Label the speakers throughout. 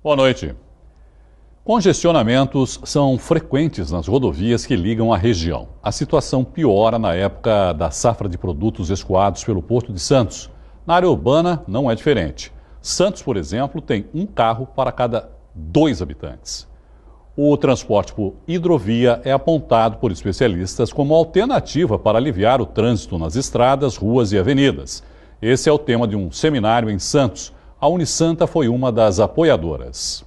Speaker 1: Boa noite. Congestionamentos são frequentes nas rodovias que ligam a região. A situação piora na época da safra de produtos escoados pelo Porto de Santos. Na área urbana não é diferente. Santos, por exemplo, tem um carro para cada 2 habitantes. O transporte por hidrovia é apontado por especialistas como alternativa para aliviar o trânsito nas estradas, ruas e avenidas. Esse é o tema de um seminário em Santos. A Unisanta foi uma das apoiadoras.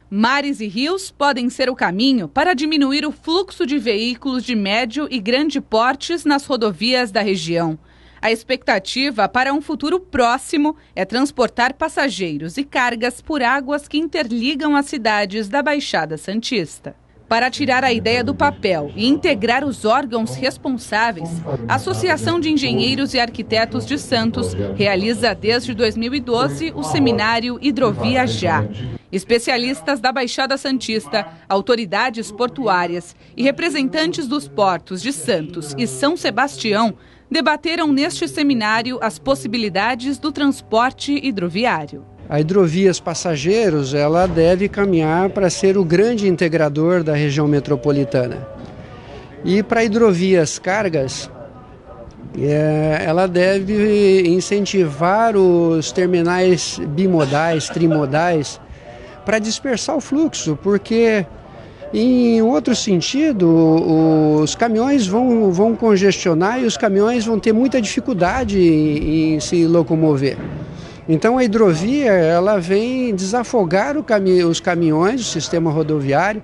Speaker 2: Mares e rios podem ser o caminho para diminuir o fluxo de veículos de médio e grande portes nas rodovias da região. A expectativa para um futuro próximo é transportar passageiros e cargas por águas que interligam as cidades da Baixada Santista. Para tirar a ideia do papel e integrar os órgãos responsáveis, a Associação de Engenheiros e Arquitetos de Santos realiza desde 2012 o seminário Hidrovia Já. Especialistas da Baixada Santista, autoridades portuárias e representantes dos portos de Santos e São Sebastião debateram neste seminário as possibilidades do transporte hidroviário.
Speaker 3: A Hidrovias Passageiros, ela deve caminhar para ser o grande integrador da região metropolitana. E para Hidrovias Cargas, ela deve incentivar os terminais bimodais, trimodais, para dispersar o fluxo, porque em outro sentido, os caminhões vão congestionar e os caminhões vão ter muita dificuldade em se locomover. Então a hidrovia ela vem desafogar os caminhões, o sistema rodoviário,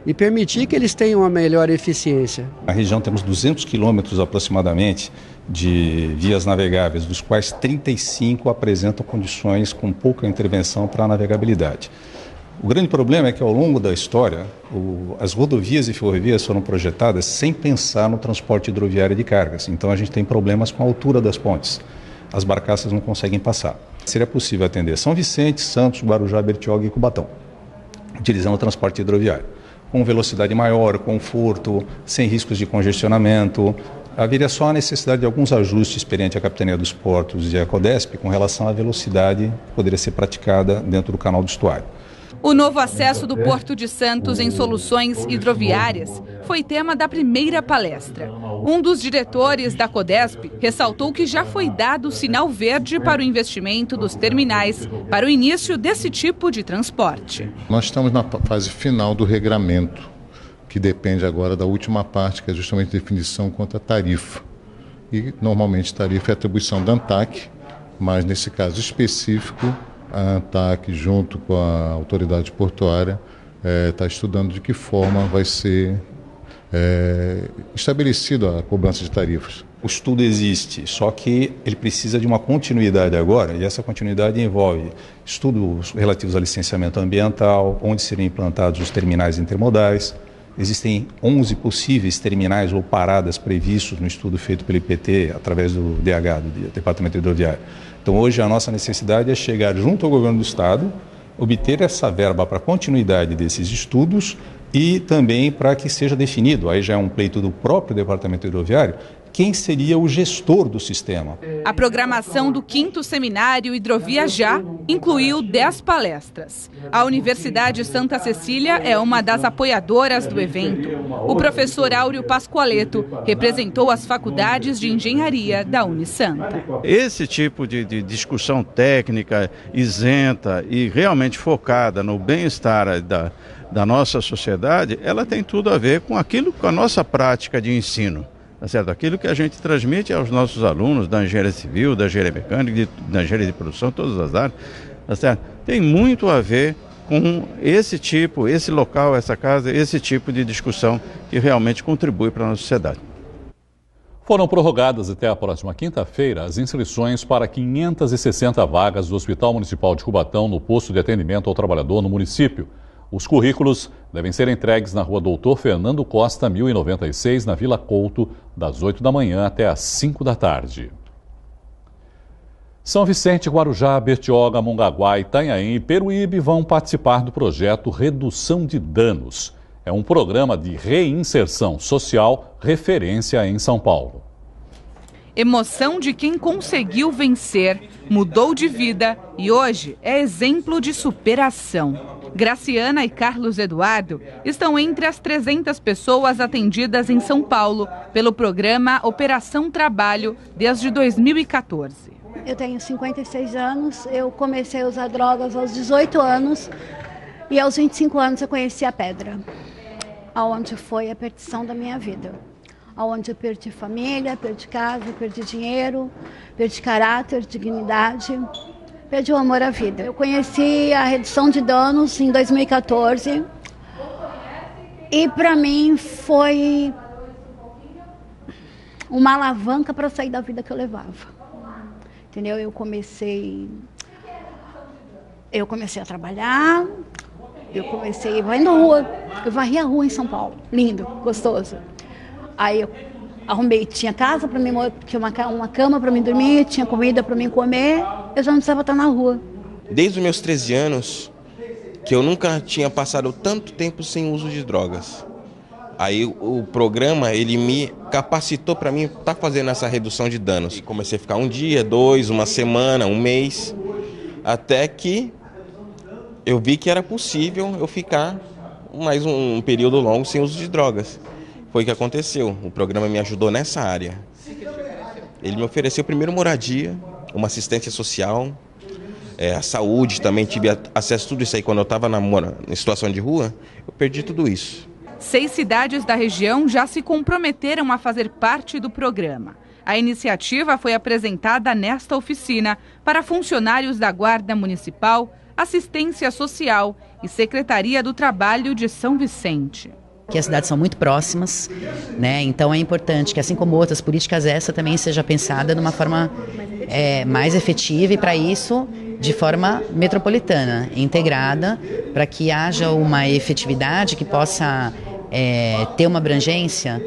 Speaker 3: e permitir que eles tenham uma melhor eficiência.
Speaker 4: Na região temos 200 quilômetros aproximadamente de vias navegáveis, dos quais 35 apresentam condições com pouca intervenção para a navegabilidade. O grande problema é que ao longo da história, as rodovias e ferrovias foram projetadas sem pensar no transporte hidroviário de cargas. Então a gente tem problemas com a altura das pontes. As barcaças não conseguem passar. Seria possível atender São Vicente, Santos, Guarujá, Bertioga e Cubatão, utilizando o transporte hidroviário, com velocidade maior, conforto, sem riscos de congestionamento. Haveria só a necessidade de alguns ajustes perante a Capitania dos Portos e a Codesp com relação à velocidade que poderia ser praticada dentro do canal do estuário.
Speaker 2: O novo acesso do Porto de Santos em soluções hidroviárias foi tema da primeira palestra. Um dos diretores da Codesp ressaltou que já foi dado sinal verde para o investimento dos terminais para o início desse tipo de transporte.
Speaker 5: Nós estamos na fase final do regramento, que depende agora da última parte, que é justamente a definição quanto à tarifa. E normalmente tarifa é atribuição da ANTAQ, mas nesse caso específico, a ANTAQ, junto com a autoridade portuária, está estudando de que forma vai ser estabelecida a cobrança de tarifas.
Speaker 4: O estudo existe, só que ele precisa de uma continuidade agora, e essa continuidade envolve estudos relativos ao licenciamento ambiental, onde seriam implantados os terminais intermodais. Existem 11 possíveis terminais ou paradas previstos no estudo feito pelo IPT, através do DH, do Departamento Hidroviário. Então, hoje, a nossa necessidade é chegar junto ao governo do Estado, obter essa verba para a continuidade desses estudos e também para que seja definido, aí já é um pleito do próprio Departamento Hidroviário, quem seria o gestor do sistema.
Speaker 2: A programação do 5º Seminário Hidrovia Já incluiu 10 palestras. A Universidade Santa Cecília é uma das apoiadoras do evento. O professor Áureo Pascoaleto representou as faculdades de engenharia da Unisanta.
Speaker 6: Esse tipo de discussão técnica isenta e realmente focada no bem-estar da nossa sociedade, ela tem tudo a ver com a nossa prática de ensino. Tá certo? Aquilo que a gente transmite aos nossos alunos da engenharia civil, da engenharia mecânica, da engenharia de produção, todas as áreas, tá certo? Tem muito a ver com esse local, essa casa, esse tipo de discussão que realmente contribui para a nossa sociedade.
Speaker 1: Foram prorrogadas até a próxima quinta-feira as inscrições para 560 vagas do Hospital Municipal de Cubatão no posto de atendimento ao trabalhador no município. Os currículos devem ser entregues na rua Doutor Fernando Costa, 1096, na Vila Couto, das 8 da manhã até às 5 da tarde. São Vicente, Guarujá, Bertioga, Mongaguá, Itanhaém e Peruíbe vão participar do projeto Redução de Danos. É um programa de reinserção social referência em São Paulo.
Speaker 2: Emoção de quem conseguiu vencer, mudou de vida e hoje é exemplo de superação. Graciana e Carlos Eduardo estão entre as 300 pessoas atendidas em São Paulo pelo programa Operação Trabalho desde 2014.
Speaker 7: Eu tenho 56 anos, eu comecei a usar drogas aos 18 anos e aos 25 anos eu conheci a pedra, onde foi a perdição da minha vida. Onde eu perdi família, perdi casa, perdi dinheiro, perdi caráter, dignidade, perdi o amor à vida. Eu conheci a redução de danos em 2014 e para mim foi uma alavanca para sair da vida que eu levava. Entendeu? Eu comecei a trabalhar, eu comecei varrendo rua, eu varri a rua em São Paulo, lindo, gostoso. Aí eu arrumei, tinha casa para mim, tinha uma cama para mim dormir, tinha comida para mim comer, eu já não precisava estar na rua.
Speaker 8: Desde os meus 13 anos, que eu nunca tinha passado tanto tempo sem uso de drogas. Aí o programa, ele me capacitou para mim estar fazendo essa redução de danos. E comecei a ficar um dia, 2, uma semana, um mês, até que eu vi que era possível eu ficar mais um período longo sem uso de drogas. Foi o que aconteceu. O programa me ajudou nessa área. Ele me ofereceu primeiro moradia, uma assistência social, a saúde também, tive acesso a tudo isso aí. Quando eu estava em situação de rua, eu perdi tudo isso.
Speaker 2: 6 cidades da região já se comprometeram a fazer parte do programa. A iniciativa foi apresentada nesta oficina para funcionários da Guarda Municipal, Assistência Social e Secretaria do Trabalho de São Vicente.
Speaker 9: Que as cidades são muito próximas, né? Então é importante que, assim como outras políticas, essa também seja pensada de uma forma mais efetiva e, para isso, de forma metropolitana, integrada, para que haja uma efetividade que possa ter uma abrangência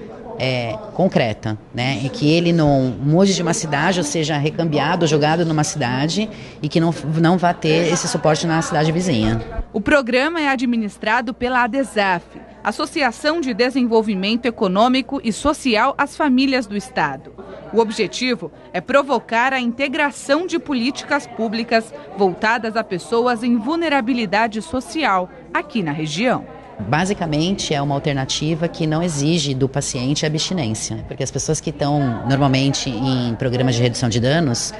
Speaker 9: concreta, né? E que ele não mude de uma cidade, ou seja, recambiado, jogado numa cidade e que não vá ter esse suporte na cidade vizinha.
Speaker 2: O programa é administrado pela ADESAF, Associação de Desenvolvimento Econômico e Social às Famílias do Estado. O objetivo é provocar a integração de políticas públicas voltadas a pessoas em vulnerabilidade social aqui na região.
Speaker 9: Basicamente é uma alternativa que não exige do paciente abstinência, porque as pessoas que estão normalmente em programas de redução de danos,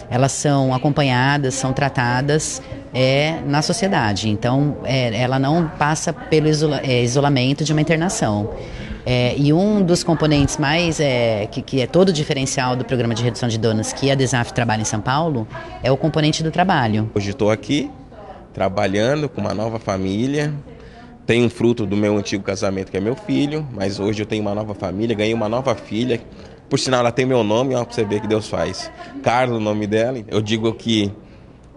Speaker 9: elas são acompanhadas, são tratadas na sociedade, então ela não passa pelo isolamento de uma internação. E um dos componentes mais, que é todo o diferencial do programa de redução de danos que a ADESAF trabalha em São Paulo, é o componente do trabalho.
Speaker 8: Hoje estou aqui, trabalhando com uma nova família, tenho um fruto do meu antigo casamento que é meu filho, mas hoje eu tenho uma nova família, ganhei uma nova filha, por sinal ela tem meu nome, ó, pra você ver que Deus faz. Carlos, o nome dela. Eu digo que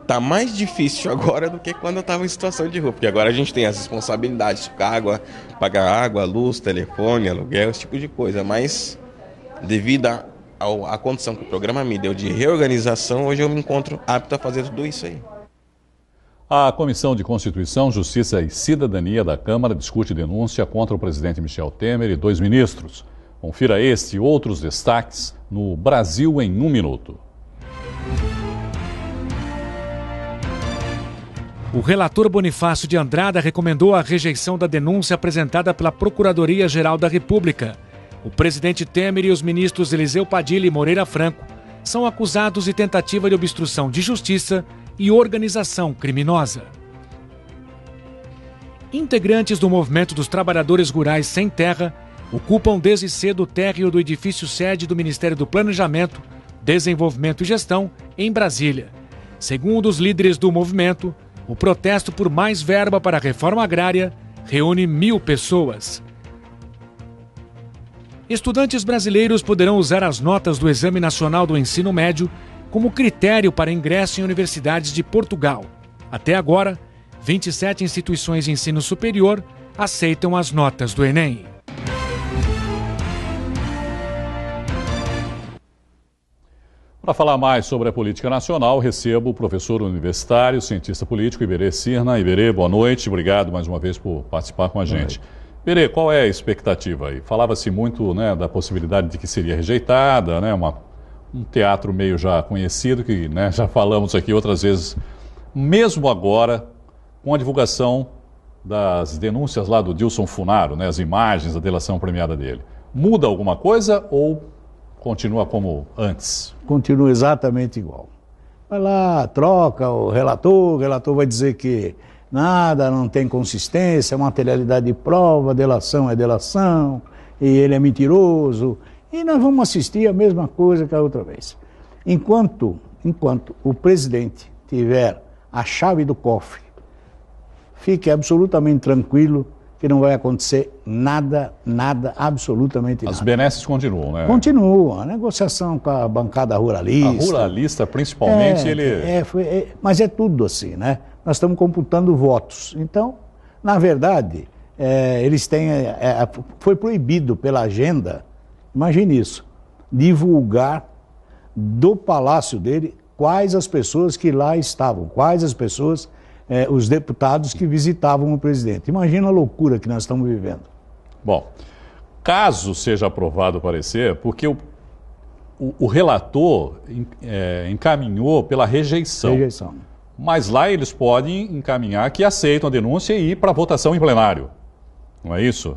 Speaker 8: tá mais difícil agora do que quando eu estava em situação de rua, porque agora a gente tem as responsabilidades, pagar água, luz, telefone, aluguel, esse tipo de coisa, mas devido à condição que o programa me deu de reorganização, hoje eu me encontro apto a fazer tudo isso aí.
Speaker 1: A Comissão de Constituição, Justiça e Cidadania da Câmara discute denúncia contra o presidente Michel Temer e 2 ministros. Confira este e outros destaques no Brasil em 1 minuto.
Speaker 10: O relator Bonifácio de Andrada recomendou a rejeição da denúncia apresentada pela Procuradoria-Geral da República. O presidente Temer e os ministros Eliseu Padilha e Moreira Franco são acusados de tentativa de obstrução de justiça e organização criminosa. Integrantes do Movimento dos Trabalhadores Rurais Sem Terra ocupam desde cedo o térreo do edifício sede do Ministério do Planejamento, Desenvolvimento e Gestão, em Brasília. Segundo os líderes do movimento, o protesto por mais verba para a reforma agrária reúne 1.000 pessoas. Estudantes brasileiros poderão usar as notas do Exame Nacional do Ensino Médio como critério para ingresso em universidades de Portugal. Até agora, 27 instituições de ensino superior aceitam as notas do Enem.
Speaker 1: Para falar mais sobre a política nacional, recebo o professor universitário, cientista político, Iberê Cirna. Iberê, boa noite. Obrigado mais uma vez por participar com a gente. Iberê, qual é a expectativa aí? Falava-se muito, né, da possibilidade de que seria rejeitada, né, um teatro meio já conhecido, que né, já falamos aqui outras vezes, mesmo agora, com a divulgação das denúncias lá do Dilson Funaro, né, as imagens da delação premiada dele. Muda alguma coisa ou continua como antes?
Speaker 11: Continua exatamente igual. Vai lá, troca o relator vai dizer que nada, não tem consistência, materialidade de prova, delação é delação, e ele é mentiroso. E nós vamos assistir a mesma coisa que a outra vez. Enquanto o presidente tiver a chave do cofre, fique absolutamente tranquilo que não vai acontecer nada, absolutamente nada.
Speaker 1: As benesses continuam, né?
Speaker 11: Continuam. A negociação com a bancada ruralista.
Speaker 1: A ruralista, principalmente,
Speaker 11: mas é tudo assim, né? Nós estamos computando votos. Então, na verdade, eles têm... foi proibido pela agenda, imagine isso, divulgar do palácio dele quais as pessoas que lá estavam, quais as pessoas... os deputados que visitavam o presidente. Imagina a loucura que nós estamos vivendo.
Speaker 1: Bom, caso seja aprovado o parecer, porque o relator encaminhou pela rejeição. Mas lá eles podem encaminhar que aceitam a denúncia e ir para votação em plenário. Não é isso?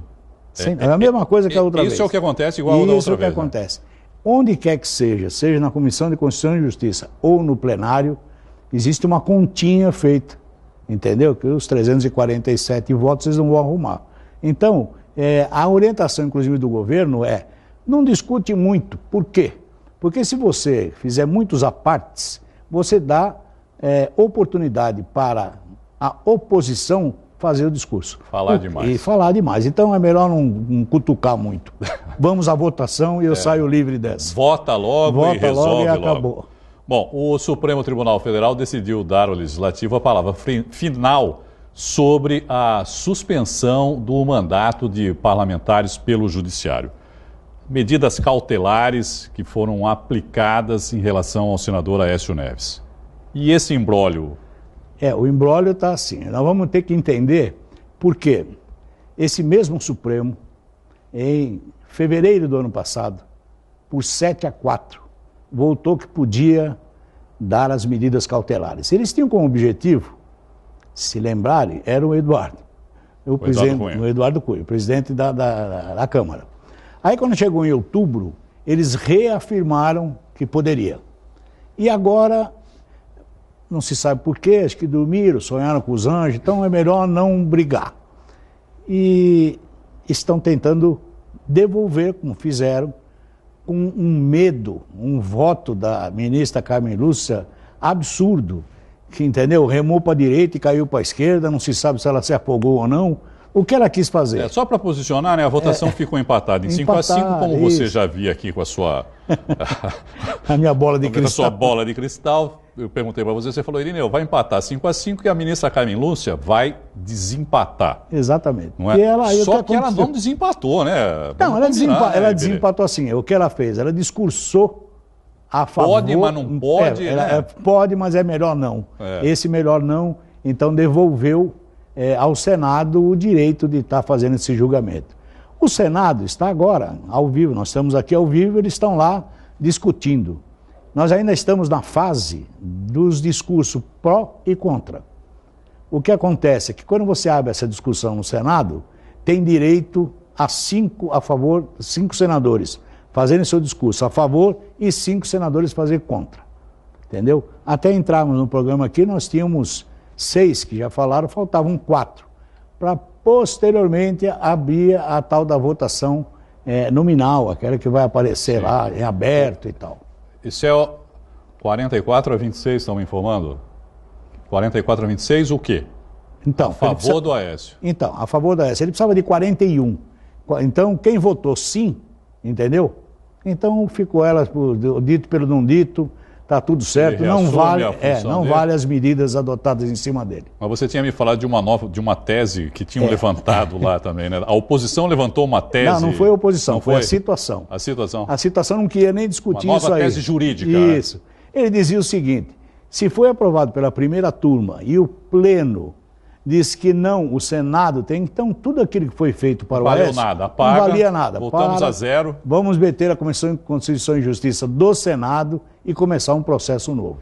Speaker 11: Sim, é a mesma coisa que a outra vez.
Speaker 1: Isso é o que acontece igual a da outra vez.
Speaker 11: Isso é o que acontece. Onde quer que seja na Comissão de Constituição e Justiça ou no plenário, existe uma continha feita. Entendeu? Que os 347 votos eles não vão arrumar. Então, a orientação, inclusive, do governo não discute muito. Por quê? Porque se você fizer muitos apartes, você dá oportunidade para a oposição fazer o discurso.
Speaker 1: Falar demais.
Speaker 11: E falar demais. Então é melhor não cutucar muito. Vamos à votação e eu saio livre dessa.
Speaker 1: Vota logo e resolve
Speaker 11: logo. Acabou.
Speaker 1: Bom, o Supremo Tribunal Federal decidiu dar ao Legislativo a palavra final sobre a suspensão do mandato de parlamentares pelo Judiciário. Medidas cautelares que foram aplicadas em relação ao senador Aécio Neves. E esse imbróglio?
Speaker 11: O imbróglio está assim. Nós vamos ter que entender por quê. Esse mesmo Supremo, em fevereiro do ano passado, por 7-4, voltou que podia dar as medidas cautelares. Eles tinham como objetivo, se lembrarem, era o Eduardo. O Eduardo Cunha, o presidente da Câmara. Aí quando chegou em outubro, eles reafirmaram que poderia. E agora, não se sabe por quê, acho que dormiram, sonharam com os anjos, então é melhor não brigar. E estão tentando devolver, como fizeram, com um medo, um voto da ministra Carmen Lúcia absurdo, que, entendeu? Remou para a direita e caiu para a esquerda, não se sabe se ela se afogou ou não. O que ela quis fazer?
Speaker 1: Só para posicionar, né? A votação ficou empatada em 5-5, como você já viu aqui com a sua...
Speaker 11: a minha bola de cristal.
Speaker 1: A sua bola de cristal. Eu perguntei para você vai, Irineu, vai empatar 5-5 e a ministra Carmen Lúcia vai desempatar.
Speaker 11: Exatamente.
Speaker 1: Não é? Só que ela não desempatou, né?
Speaker 11: Não, ela desempatou assim. O que ela fez? Ela discursou a favor...
Speaker 1: Pode, mas não pode, né?
Speaker 11: Pode, mas é melhor não. Esse melhor não, então devolveu ao Senado o direito de estar fazendo esse julgamento. O Senado está agora ao vivo, nós estamos aqui ao vivo, eles estão lá discutindo. Nós ainda estamos na fase dos discursos pró e contra. O que acontece é que quando você abre essa discussão no Senado, tem direito a 5 senadores fazerem seu discurso a favor e 5 senadores fazer contra. Entendeu? Até entrarmos no programa aqui, nós tínhamos 6 que já falaram, faltavam 4. Para posteriormente abrir a tal da votação nominal, aquela que vai aparecer lá em aberto e tal.
Speaker 1: Isso é 44-26, estão me informando? 44-26 o quê?
Speaker 11: Então,
Speaker 1: a favor do Aécio.
Speaker 11: Então, a favor do Aécio. Ele precisava de 41. Então, quem votou sim, entendeu? Então, ficou ela dito pelo não dito, está tudo certo, não vale as medidas adotadas em cima dele.
Speaker 1: Mas você tinha me falado de uma tese que tinham levantado lá também, né? A oposição levantou uma tese...
Speaker 11: Não foi a oposição, foi a situação.
Speaker 1: A situação?
Speaker 11: A situação não queria nem discutir isso aí.
Speaker 1: Uma nova tese jurídica.
Speaker 11: Isso. Ele dizia o seguinte, se foi aprovado pela primeira turma e o pleno diz que não, o Senado tem, então tudo aquilo que foi feito para o Oeste
Speaker 1: nada, apaga,
Speaker 11: não valia nada.
Speaker 1: Voltamos a zero.
Speaker 11: Vamos meter a Comissão de Constituição e Justiça do Senado e começar um processo novo.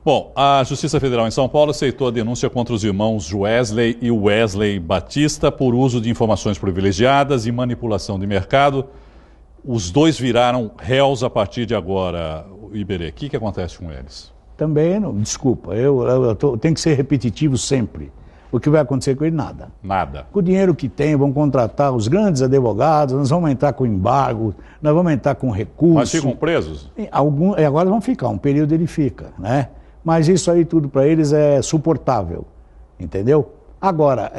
Speaker 1: Bom, a Justiça Federal em São Paulo aceitou a denúncia contra os irmãos Wesley e Wesley Batista por uso de informações privilegiadas e manipulação de mercado. Os dois viraram réus a partir de agora. Iberê, o que acontece com eles?
Speaker 11: Também, não, desculpa, eu tenho que ser repetitivo sempre. O que vai acontecer com ele? Nada.
Speaker 1: Nada.
Speaker 11: Com o dinheiro que tem, vão contratar os grandes advogados, nós vamos entrar com embargo, nós vamos entrar com recurso.
Speaker 1: Mas ficam presos?
Speaker 11: Agora vão ficar, um período ele fica, né? Mas isso aí tudo para eles é suportável, entendeu? Agora,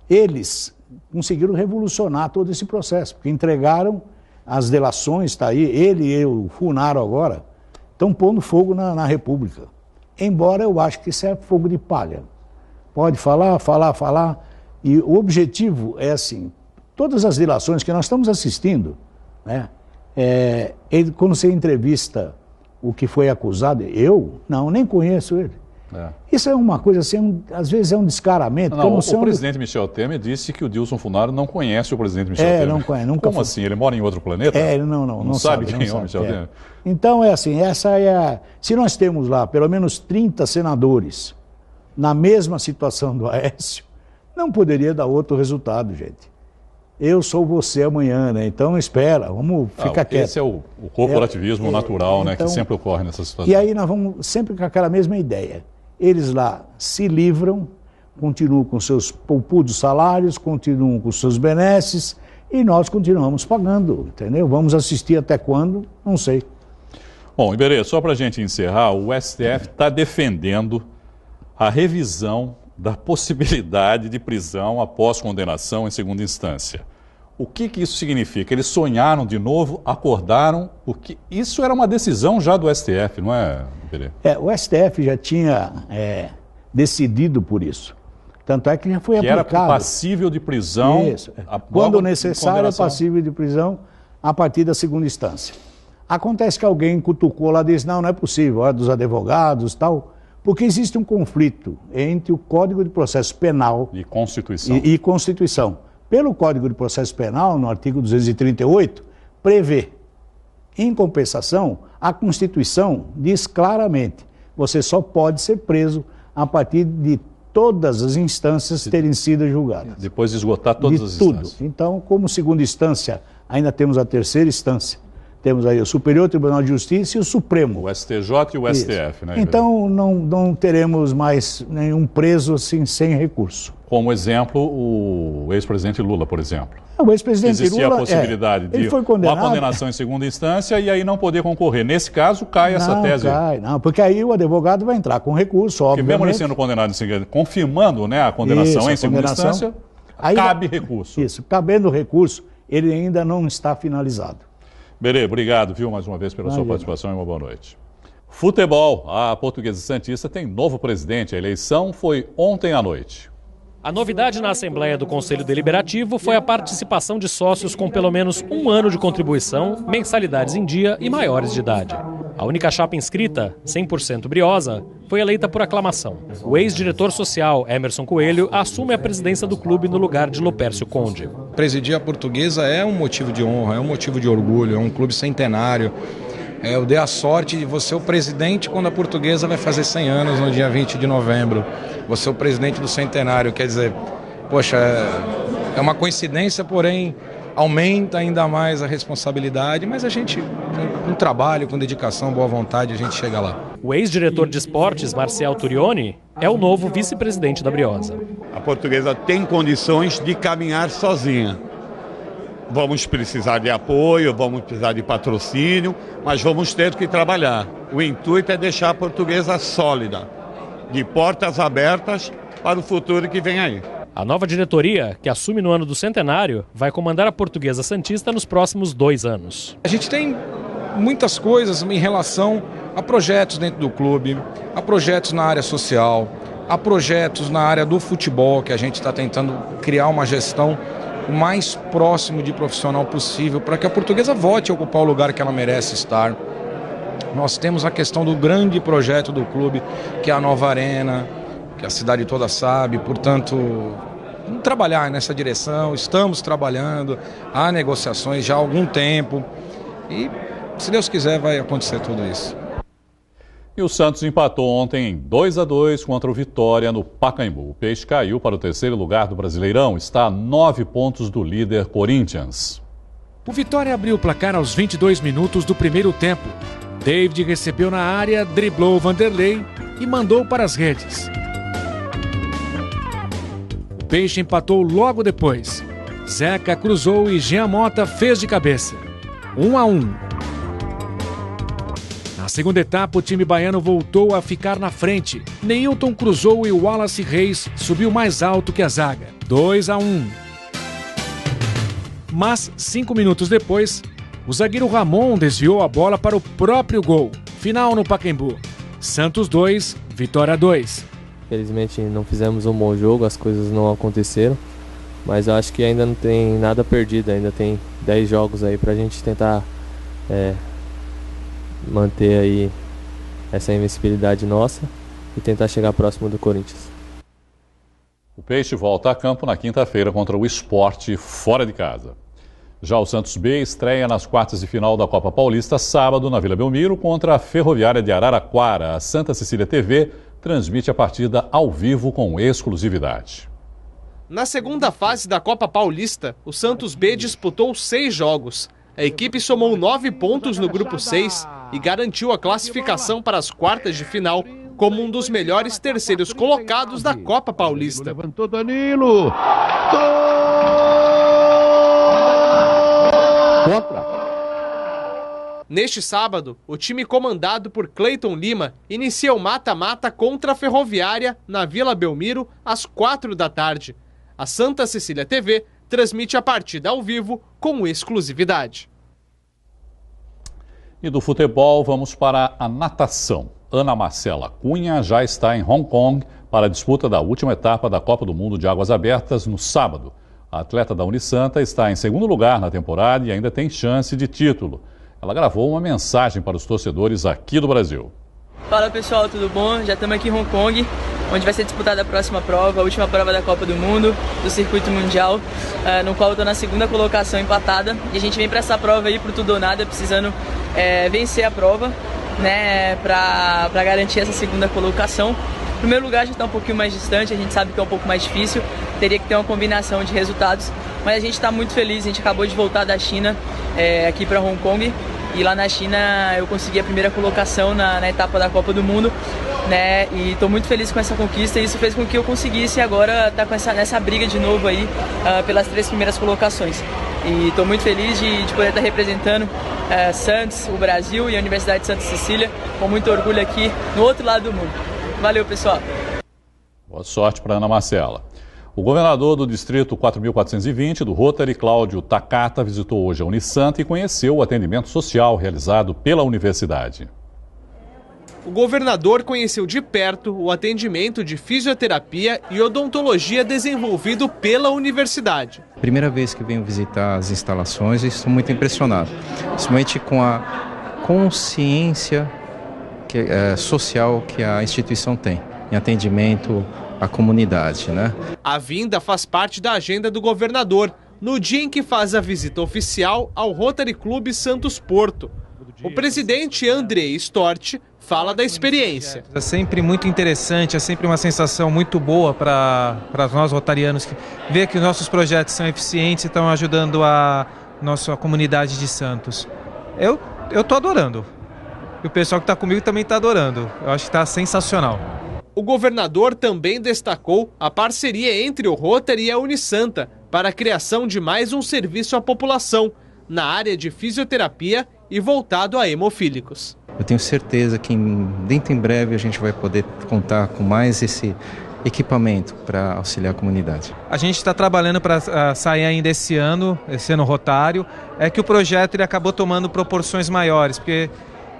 Speaker 11: eles conseguiram revolucionar todo esse processo, porque entregaram as delações, está aí, ele e o Funaro agora, estão pondo fogo na República. Embora eu acho que isso é fogo de palha. Pode falar, e o objetivo é assim, todas as delações que nós estamos assistindo, né? Quando você entrevista o que foi acusado, nem conheço ele. Isso é uma coisa assim, às vezes é um descaramento.
Speaker 1: O presidente Michel Temer disse que o Dilson Funaro não conhece o presidente Michel Temer.
Speaker 11: Não conhece, nunca.
Speaker 1: Como assim? Ele mora em outro planeta?
Speaker 11: Ele não
Speaker 1: sabe quem é o Michel Temer?
Speaker 11: Então é assim, se nós temos lá pelo menos 30 senadores na mesma situação do Aécio, não poderia dar outro resultado, gente. Eu sou você amanhã, né? Então espera, vamos ficar quietos.
Speaker 1: Esse é o corporativismo natural, né? Que sempre ocorre nessa situação.
Speaker 11: E aí nós vamos sempre com aquela mesma ideia. Eles lá se livram, continuam com seus poupudos salários, continuam com seus benesses e nós continuamos pagando, entendeu? Vamos assistir até quando? Não sei.
Speaker 1: Bom, Iberê, só para a gente encerrar, o STF está defendendo a revisão da possibilidade de prisão após condenação em segunda instância. O que isso significa? Eles sonharam de novo, acordaram, porque isso era uma decisão já do STF, não é, Iberê?
Speaker 11: O STF já tinha decidido por isso. Tanto é que já foi aplicado.
Speaker 1: Que era passível de prisão.
Speaker 11: Isso. Quando necessário, é passível de prisão a partir da segunda instância. Acontece que alguém cutucou lá e disse, não é possível, dos advogados e tal, porque existe um conflito entre o Código de Processo Penal
Speaker 1: e Constituição.
Speaker 11: E Constituição. Pelo Código de Processo Penal, no artigo 238, prevê, em compensação, a Constituição diz claramente, você só pode ser preso a partir de todas as instâncias terem sido julgadas.
Speaker 1: Depois de esgotar todas as instâncias.
Speaker 11: Então, como segunda instância, ainda temos a terceira instância. Temos aí o Superior Tribunal de Justiça e o Supremo.
Speaker 1: O STJ e o STF, né?
Speaker 11: Então não teremos mais nenhum preso assim, sem recurso.
Speaker 1: Como exemplo, o ex-presidente Lula, por exemplo.
Speaker 11: O ex-presidente Lula...
Speaker 1: Existia a possibilidade de uma condenação em segunda instância e aí não poder concorrer. Nesse caso, cai essa tese.
Speaker 11: Não, porque aí o advogado vai entrar com recurso, obviamente.
Speaker 1: Porque mesmo ele sendo condenado em segunda, confirmando, né, a condenação em segunda instância, cabe recurso.
Speaker 11: Isso, cabendo recurso, ele ainda não está finalizado.
Speaker 1: Berê, obrigado, viu, mais uma vez pela sua participação e uma boa noite. Futebol, a Portuguesa Santista tem novo presidente. A eleição foi ontem à noite.
Speaker 12: A novidade na Assembleia do Conselho Deliberativo foi a participação de sócios com pelo menos 1 ano de contribuição, mensalidades em dia e maiores de idade. A única chapa inscrita, 100% Briosa, foi eleita por aclamação. O ex-diretor social, Emerson Coelho, assume a presidência do clube no lugar de Lopércio Conde.
Speaker 13: Presidir a Portuguesa é um motivo de honra, é um motivo de orgulho, é um clube centenário. Eu dei a sorte de você ser o presidente quando a Portuguesa vai fazer 100 anos no dia 20 de novembro. Você é o presidente do centenário, quer dizer, poxa, é uma coincidência, porém aumenta ainda mais a responsabilidade, mas a gente, com trabalho, com dedicação, boa vontade, a gente chega lá.
Speaker 12: O ex-diretor de esportes, Marcial Turioni, é o novo vice-presidente da Briosa.
Speaker 14: A Portuguesa tem condições de caminhar sozinha. Vamos precisar de apoio, vamos precisar de patrocínio, mas vamos ter que trabalhar. O intuito é deixar a Portuguesa sólida, de portas abertas para o futuro que vem aí.
Speaker 12: A nova diretoria, que assume no ano do centenário, vai comandar a Portuguesa Santista nos próximos 2 anos.
Speaker 13: A gente tem muitas coisas em relação a projetos dentro do clube, a projetos na área social, a projetos na área do futebol, que a gente está tentando criar uma gestão o mais próximo de profissional possível para que a Portuguesa volte a ocupar o lugar que ela merece estar. Nós temos a questão do grande projeto do clube, que é a nova arena, que a cidade toda sabe, portanto, trabalhar nessa direção, estamos trabalhando, há negociações já há algum tempo e, se Deus quiser, vai acontecer tudo isso.
Speaker 1: E o Santos empatou ontem em 2-2 contra o Vitória no Pacaembu. O Peixe caiu para o terceiro lugar do Brasileirão, está a 9 pontos do líder Corinthians.
Speaker 10: O Vitória abriu o placar aos 22 minutos do primeiro tempo. David recebeu na área, driblou Vanderlei e mandou para as redes. O Peixe empatou logo depois. Zeca cruzou e Jean Mota fez de cabeça. 1-1. Na segunda etapa, o time baiano voltou a ficar na frente. Neilton cruzou e Wallace Reis subiu mais alto que a zaga. 2-1. Mas, 5 minutos depois, o zagueiro Ramon desviou a bola para o próprio gol. Final no Pacaembu. Santos 2, Vitória 2.
Speaker 15: Felizmente não fizemos um bom jogo, as coisas não aconteceram. Mas eu acho que ainda não tem nada perdido, ainda tem 10 jogos aí pra gente tentar manter aí essa invencibilidade nossa e tentar chegar próximo do Corinthians.
Speaker 1: O Peixe volta a campo na quinta-feira contra o Sport fora de casa. Já o Santos B estreia nas quartas de final da Copa Paulista sábado na Vila Belmiro contra a Ferroviária de Araraquara. A Santa Cecília TV transmite a partida ao vivo com exclusividade.
Speaker 16: Na segunda fase da Copa Paulista, o Santos B disputou 6 jogos. A equipe somou 9 pontos no grupo 6 e garantiu a classificação para as quartas de final como um dos melhores terceiros colocados da Copa Paulista.
Speaker 17: Levantou Danilo.
Speaker 16: Contra. Neste sábado, o time comandado por Cleiton Lima inicia o mata-mata contra a Ferroviária na Vila Belmiro às 4 da tarde. A Santa Cecília TV transmite a partida ao vivo com exclusividade.
Speaker 1: E do futebol, vamos para a natação. Ana Marcela Cunha já está em Hong Kong para a disputa da última etapa da Copa do Mundo de Águas Abertas no sábado. A atleta da Unisanta está em segundo lugar na temporada e ainda tem chance de título. Ela gravou uma mensagem para os torcedores aqui do Brasil.
Speaker 18: Fala pessoal, tudo bom? Já estamos aqui em Hong Kong, onde vai ser disputada a próxima prova, a última prova da Copa do Mundo, do circuito mundial, no qual eu estou na segunda colocação empatada. E a gente vem para essa prova aí pro tudo ou nada, precisando vencer a prova, né, para garantir essa segunda colocação. Em primeiro lugar, a gente está um pouquinho mais distante, a gente sabe que é um pouco mais difícil, teria que ter uma combinação de resultados, mas a gente está muito feliz, a gente acabou de voltar da China aqui para Hong Kong, e lá na China eu consegui a primeira colocação na etapa da Copa do Mundo, né, e estou muito feliz com essa conquista, e isso fez com que eu conseguisse agora estar nessa briga de novo aí pelas 3 primeiras colocações. E estou muito feliz de poder estar representando Santos, o Brasil e a Universidade de Santa Cecília, com muito orgulho aqui no outro lado do mundo. Valeu, pessoal.
Speaker 1: Boa sorte para Ana Marcela. O governador do distrito 4.420 do Rotary, Cláudio Takata, visitou hoje a Unisanta e conheceu o atendimento social realizado pela universidade.
Speaker 16: O governador conheceu de perto o atendimento de fisioterapia e odontologia desenvolvido pela universidade.
Speaker 19: Primeira vez que venho visitar as instalações e estou muito impressionado, principalmente com a consciência social que a instituição tem em atendimento à comunidade, né?
Speaker 16: A vinda faz parte da agenda do governador, no dia em que faz a visita oficial ao Rotary Clube Santos Porto. O presidente Andrei Storti fala da experiência.
Speaker 20: É sempre muito interessante, é sempre uma sensação muito boa para nós rotarianos ver que os nossos projetos são eficientes e estão ajudando a nossa comunidade de Santos. Eu estou adorando. E o pessoal que está comigo também está adorando. Eu acho que está sensacional.
Speaker 16: O governador também destacou a parceria entre o Rotary e a Unisanta para a criação de mais um serviço à população na área de fisioterapia e voltado a hemofílicos.
Speaker 19: Eu tenho certeza que dentro em breve a gente vai poder contar com mais esse equipamento para auxiliar a comunidade.
Speaker 20: A gente está trabalhando para sair ainda esse ano rotário. É que o projeto ele acabou tomando proporções maiores, porque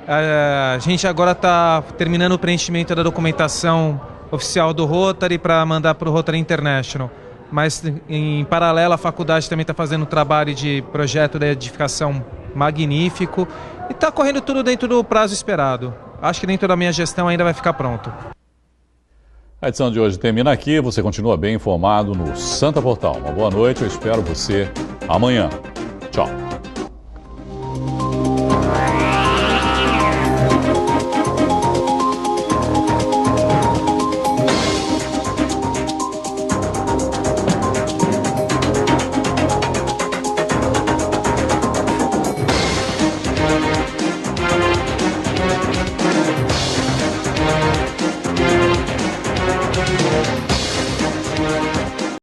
Speaker 20: a gente agora está terminando o preenchimento da documentação oficial do Rotary para mandar para o Rotary International. Mas, em paralelo, a faculdade também está fazendo um trabalho de projeto de edificação magnífico e está correndo tudo dentro do prazo esperado. Acho que dentro da minha gestão ainda vai ficar pronto.
Speaker 1: A edição de hoje termina aqui. Você continua bem informado no Santa Portal. Uma boa noite, eu espero você amanhã. Tchau.